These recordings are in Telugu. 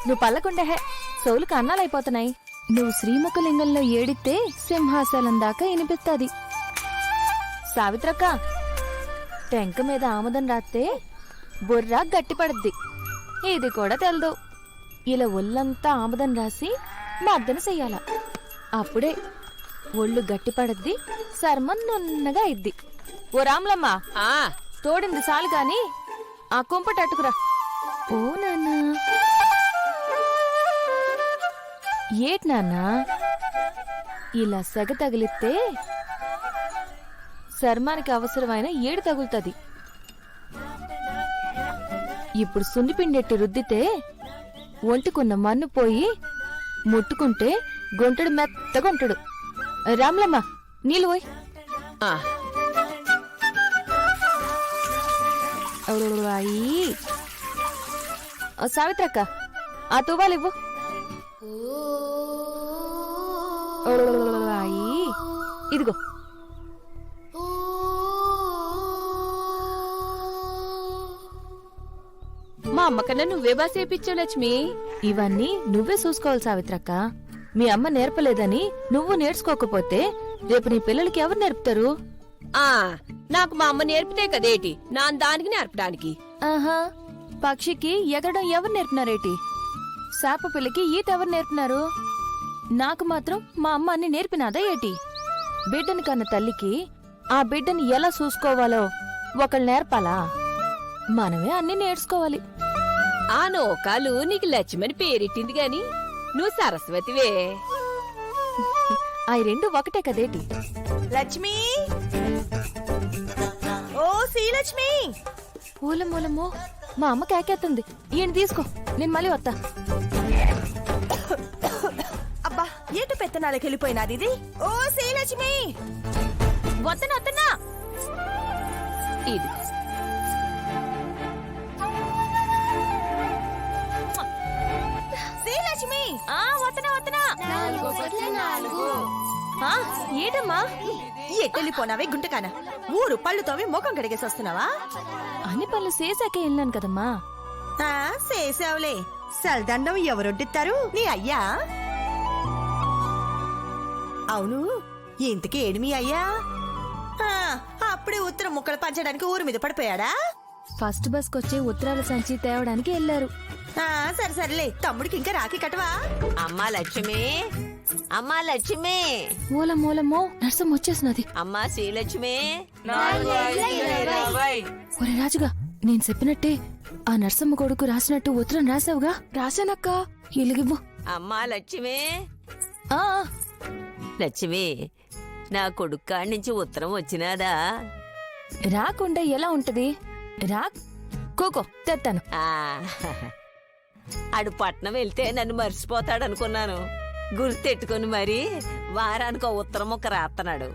నువ్వు పల్లకుండే సోలుకు అన్నాలైపోతున్నాయి. నువ్వు శ్రీముఖలింగంలో ఏడితే సింహాచలం దాకా వినిపిస్తుంది. సావిత్రక్క, టెంక మీద ఆముదం రాస్తే బుర్ర గట్టిపడద్ది. ఇది కూడా తెలదు. ఇలా ఒళ్ళంతా ఆముదం రాసి మద్దన చెయ్యాల. అప్పుడే ఒళ్ళు గట్టిపడద్ది, చర్మం నున్నగా ఇద్ది. ఓ రాములమ్మ, తోడింది చాలు గాని ఆ కుంపటట్టుకురా. ఓ నాన్నా, ఏట్ నాన్నా ఇలా సెగ తగిలిస్తే చర్మానికి అవసరమైన ఏడు తగులుతుంది. ఇప్పుడు సున్నిపిండెట్టి రుద్దితే ఒంటికున్న మన్ను పోయి ముట్టుకుంటే గొంటడు మెత్తగా ఉంటాడు. రాములమ్మ, నీళ్ళు పోయి. అయ్యి సావిత్రక్క, ఆ తువ్వాలివ్వు. అయ్యి ఇదిగో. మా అమ్మకన్నా నువ్వే బాగా చేపించావు లక్ష్మి. ఇవన్నీ నువ్వే చూసుకోవాలి సావిత్రక్క. మీ అమ్మ నేర్పలేదని నువ్వు నేర్చుకోకపోతే రేపు నీ పిల్లలకి ఎవరు నేర్పుతారు? నాకు మా అమ్మ నేర్పితే కదేటి నా దానికి నేర్పడానికి. ఆహా, పక్షికి ఎగరడం ఎవరు నేర్పినారేటి? శాప పిల్లకి ఈత ఎవరు నేర్పినారు? నాకు మాత్రం మా అమ్మ అన్ని నేర్పినాదా ఏటి? బిడ్డని కన్న తల్లికి ఆ బిడ్డని ఎలా చూసుకోవాలో ఒకళ్ళు నేర్పాలా? మనమే అన్ని నేర్చుకోవాలి. ఆ నోకాలు నీకు లక్ష్మని పేరెట్టింది గాని నువ్వు సరస్వతివే. అవి రెండు ఒకటే కదేటి? లక్ష్మి, ఓ శ్రీలక్ష్మి. మూలమూలమో మా అమ్మ కేకేస్తుంది. ఈయన తీసుకో, నేను మళ్ళీ వస్తా. అబ్బా, ఏటు పెత్తనాలకు వెళ్ళిపోయినాది ఇది. ఓ శ్రీలక్ష్మి, వద్దనా వద్దనా. ఇది శ్రీలక్ష్మి. వద్దనా వద్దనా. ఏటమ్మా ఎట్టెళ్ళిపోనావే గుంటకాన? ఊరు పళ్ళుతోవి ముఖం కడిగేసి వస్తున్నావా? అన్ని పనులు చేశాకే వెళ్ళాను కదమ్మా. చేసావులే. సల్దండం ఎవరొడ్డిస్తారు? నీ అయ్యా? అవును, ఇంతకీ ఏడు మీ అయ్యా? అప్పుడే ఉత్తరం ముక్కలు పంచడానికి ఊరు మీద పడిపోయాడా? ఫస్ట్ బస్ కొచ్చే ఉత్తరాల సంచి తేవడానికి వెళ్లారు. సరే సరేలే, తమ్ముడికి ఇంకా రాఖీ కట్టవా? అమ్మా లక్ష్మి, అమ్మా లక్ష్మి. మూలమూలమో నర్సం వచ్చేసినది. అమ్మా శ్రీలక్ష్మి. ఒరే రాజుగా, నేను చెప్పినట్టే ఆ నర్సమ్మ కొడుకు రాసినట్టు ఉత్తరం రాసావుగా? రాశానక్క, ఇలుగివ్వు. అమ్మా లక్ష్మి. ఆ లక్ష్మి, నా కొడుకు కాడి నుంచి ఉత్తరం వచ్చినాదా? రాకుండా ఎలా ఉంటది? రా కోకో తెత్తాను. ఆడు పట్నం వెళ్తే నన్ను మర్చిపోతాడనుకున్నాను. గుర్తెట్టుకుని మరి వారానికి ఒక ఉత్తరం ఒక రాస్తున్నాడు.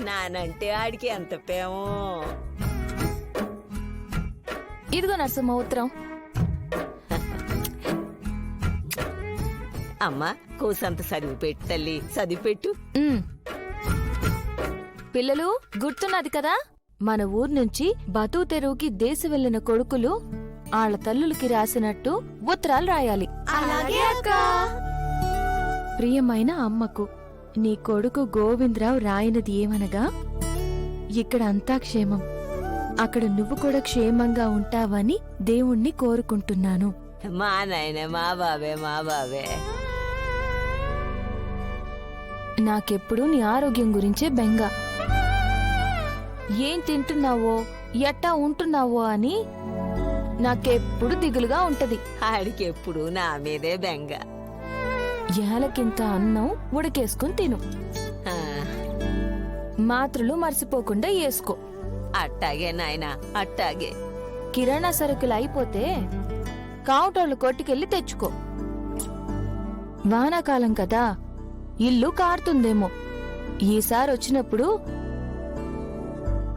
నానంటే ఆడికి ఎంత ప్రేమో. ఇదిగో నర్సమ్మ ఉత్తరం. అమ్మా, కోసంత చదివి పెట్టు తల్లి, చదివి పెట్టు. పిల్లలు, గుర్తున్నది కదా, మన ఊరు నుంచి బతూ తెరువుకి దేశ వెళ్లిన కొడుకులు ఆళ్ల తల్లులకి రాసినట్టు ఉత్తరాలు రాయాలి. ప్రియమైన అమ్మకు, నీ కొడుకు గోవిందరావు రాయినది ఏమనగా, ఇక్కడ అంతా క్షేమం, అక్కడ నువ్వు కూడా క్షేమంగా ఉంటావని దేవుణ్ణి కోరుకుంటున్నాను. మా నాయన, మా బాబే, మా బాబే. నాకెప్పుడు నీ ఆరోగ్యం గురించే బెంగ. ఏం తింటున్నావో, ఎట్టా ఉంటున్నావో అని నాకెప్పుడు దిగులుగా ఉంటది. ఆడికెప్పుడు నా మీదే బెంగ. ఏలకింత అన్నం ఉడకేసుకుని తిను. మాత్రలు మర్చిపోకుండా వేసుకో. అట్టాగే నాయనా, అట్టాగే. కిరాణా సరుకులు అయిపోతే కౌంటర్లు కొట్టుకెళ్లి తెచ్చుకో. వానాకాలం కదా, ఇల్లు కారుతుందేమో. ఈసారి వచ్చినప్పుడు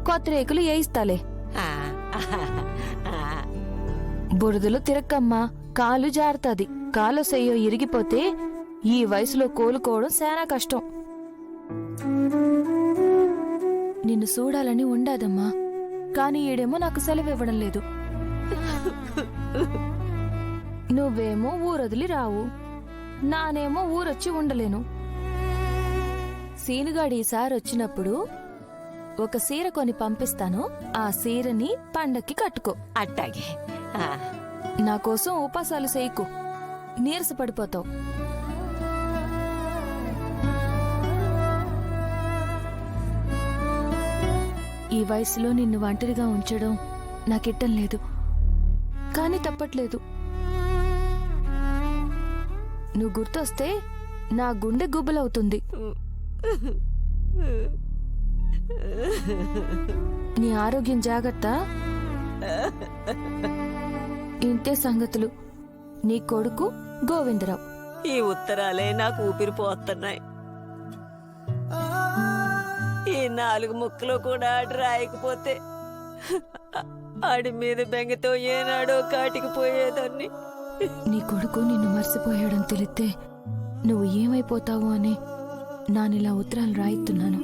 కొత్త రేకులు వేయిస్తాలే. బురదలో తిరక్కమ్మా, కాలు జారుతాది. కాలు సెయ్యో ఇరిగిపోతే ఈ వయసులో కోలుకోవడం చాలా కష్టం. నిన్ను చూడాలని ఉండాదమ్మా, కాని ఈడేమో నాకు సెలవు ఇవ్వడం లేదు. నువ్వేమో ఊరొదిలి రావు, నానేమో ఊరొచ్చి ఉండలేను. సీనుగాడు ఈసారి వచ్చినప్పుడు ఒక సీర కొని పంపిస్తాను. ఆ సీరని పండక్కి కట్టుకో. అట్టాగే ఆ, నా కోసం ఉపాసాలు చేయకు, నీరసపడిపోతావు. ఈ వయసులో నిన్ను ఒంటరిగా ఉంచడం నాకిట్టం లేదు, కానీ తప్పట్లేదు. నువ్వు గుర్తొస్తే నా గుండె గుబ్బలవుతుంది. నీ ఆరోగ్యం జాగ్రత్త. ఇంతే సంగతులు. నీ కొడుకు గోవిందరావు. ఈ ఉత్తరాలే నాకు ఊపిరి పోతున్నాయి. ఈ 4 ముక్కలు కూడా ఆడు రాయకపోతే ఆడి మీద బెంగతో ఏనాడో కాటికి పోయేదాన్ని. నీ కొడుకు నిన్ను మర్చిపోయాడని తెలిస్తే నువ్వు ఏమైపోతావు అని నానిలా ఉత్తరాలు రాయిస్తున్నాను.